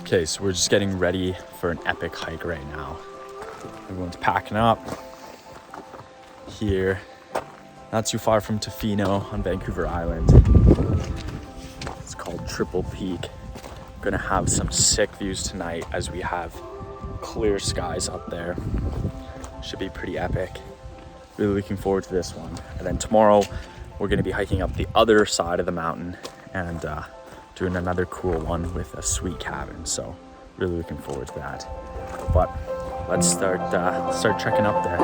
Okay, so we're just getting ready for an epic hike right now. Everyone's packing up here, not too far from Tofino on Vancouver Island. It's called Triple Peak. Gonna have some sick views tonight as we have clear skies up there. Should be pretty epic. Really looking forward to this one. And then tomorrow we're gonna be hiking up the other side of the mountain and doing another cool one with a sweet cabin. So really looking forward to that. But let's start trekking up there.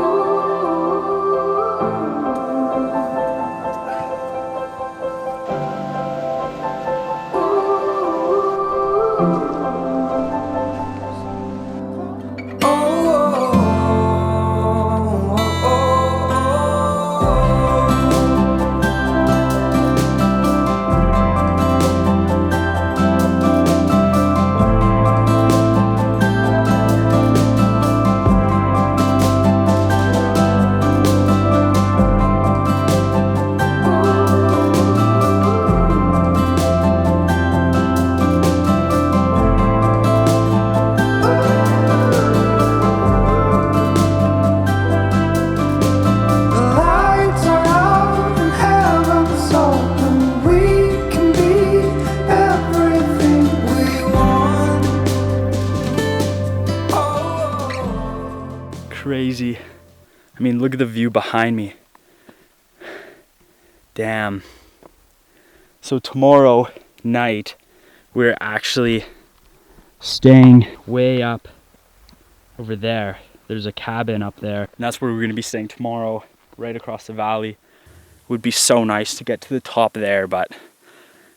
Crazy. I mean, look at the view behind me. Damn. So tomorrow night, we're actually staying way up over there. There's a cabin up there. And that's where we're gonna be staying tomorrow, right across the valley. Would be so nice to get to the top there, but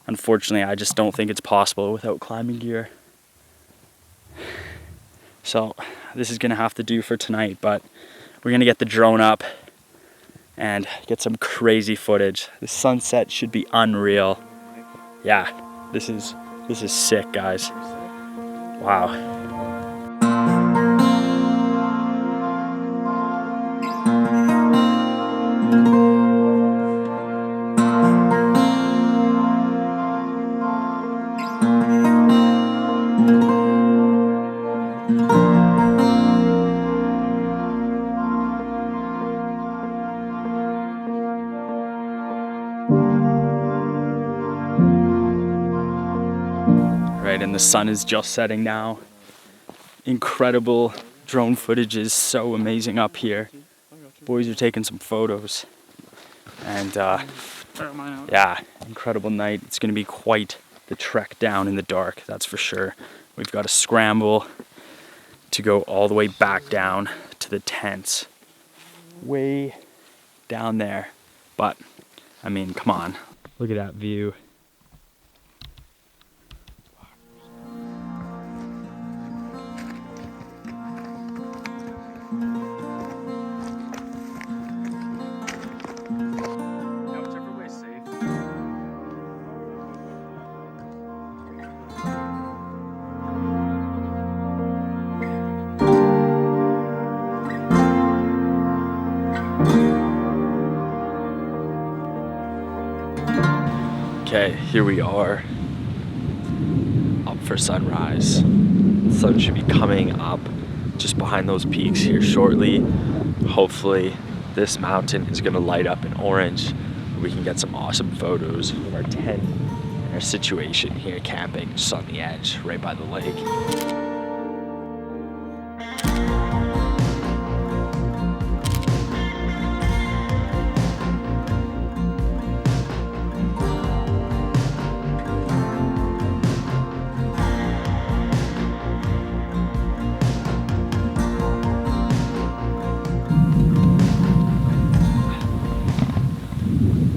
unfortunately, I just don't think it's possible without climbing gear. So this is gonna have to do for tonight, but we're gonna get the drone up and get some crazy footage. The sunset should be unreal. Yeah, this is sick, guys. Wow. Right, and the sun is just setting now. Incredible drone footage is so amazing up here. Boys are taking some photos. And yeah, incredible night. It's gonna be quite the trek down in the dark, that's for sure. We've got to scramble to go all the way back down to the tents. Way down there. But, I mean, come on. Look at that view. Okay, here we are, up for sunrise. The sun should be coming up just behind those peaks here shortly. Hopefully this mountain is gonna light up in orange. We can get some awesome photos of our tent and our situation here camping just on the edge, right by the lake.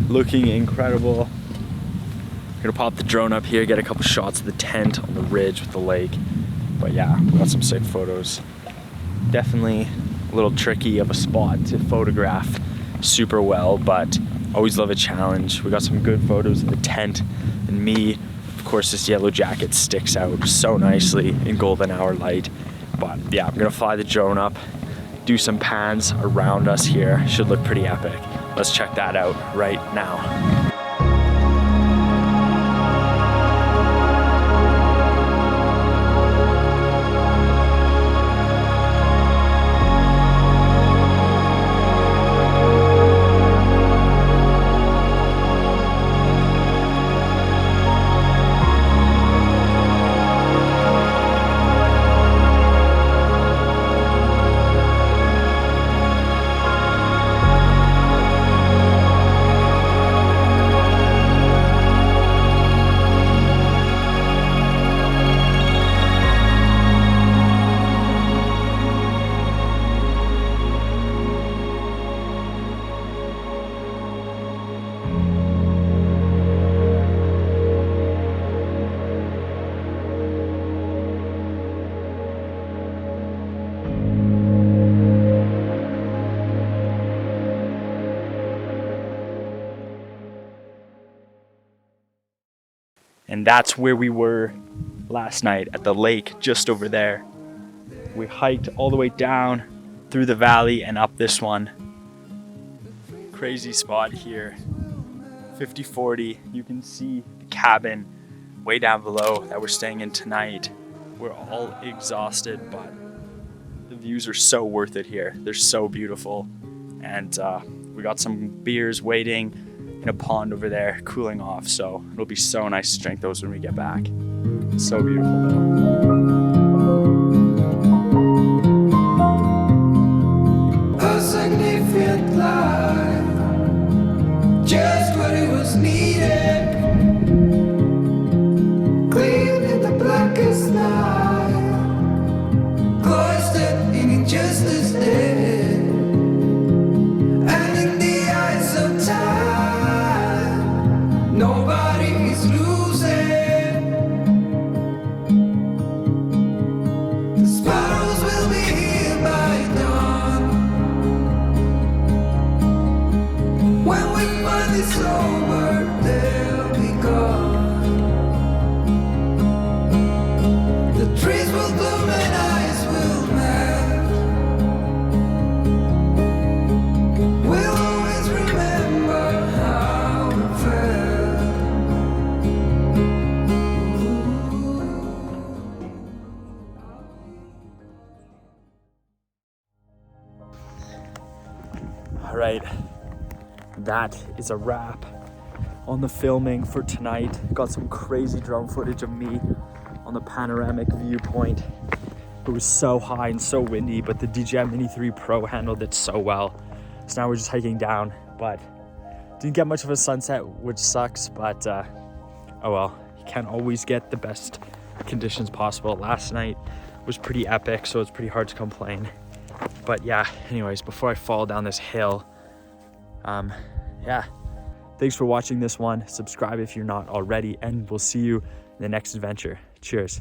Looking incredible. I'm gonna pop the drone up here, get a couple shots of the tent on the ridge with the lake. But yeah, we got some sick photos. Definitely a little tricky of a spot to photograph super well, but always love a challenge. We got some good photos of the tent and me. Of course, this yellow jacket sticks out so nicely in golden hour light. But yeah, I'm gonna fly the drone up, do some pans around us here. Should look pretty epic. Let's check that out right now. And that's where we were last night, at the lake just over there. We hiked all the way down through the valley and up this one. Crazy spot here. 50-40. You can see the cabin way down below that we're staying in tonight. We're all exhausted, but the views are so worth it here. They're so beautiful. And we got some beers waiting in a pond over there, cooling off. So it'll be so nice to drink those when we get back. So beautiful though. A significant life, just what it was needed. Clean in the blackest night, cloistered in injustice dead. And in the eyes of time, nobody is losing. The sparrows will be here by dawn. When we find it's over, they'll be gone. The trees will bloom and ice will melt. We'll always remember how it felt. All right, that is a wrap on the filming for tonight. Got some crazy drone footage of me on the panoramic viewpoint. It was so high and so windy, but the DJI Mini 3 Pro handled it so well. So now we're just hiking down, but didn't get much of a sunset, which sucks, but oh well. You can't always get the best conditions possible. Last night was pretty epic, so it's pretty hard to complain. But yeah, anyways, before I fall down this hill, yeah, thanks for watching this one. Subscribe if you're not already, and we'll see you in the next adventure. Cheers.